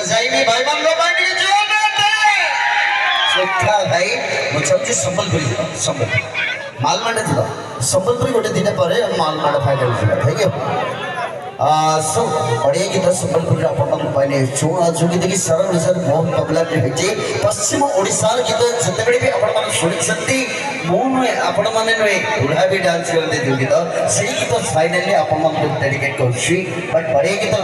जाइए भाई बंद पानी के जो सुखा भाई मुझे संबलपुरी संबलपुरी मालमांडा थी संबलपुरी गोटे दिन पर मालमांडा फाइनल थी थैंक यू सो बढ़िया गीत संबलपुरी आपने जो आज गीत की सारा ओडिशा बहुत पॉपुलर होती पश्चिम ओडिशा गीत जिते भी आपण शुणी मुझे आपण मैंने नुहे बुढ़ा भी डांस करते जो गीत से गीत फाइनाली आपण डेडिकेट कर बट बढ़िया गीत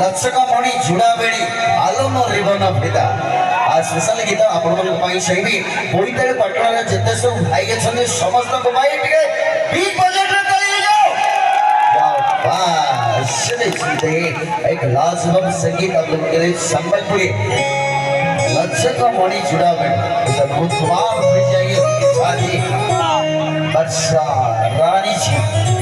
लचका मणि जुड़ा बेड़ी आलम रिबन फिदा आ स्पेशल गीत आपण सही बोईताड़ी पटना जिते सब भाई अच्छे समस्त भाई बिग बजेट एक लाजवाब संगीत आप लोग के लिए संबलपुरी लचका मणि जुड़ा बहुत कुमार हो जाएगी वर्षा रानी जी।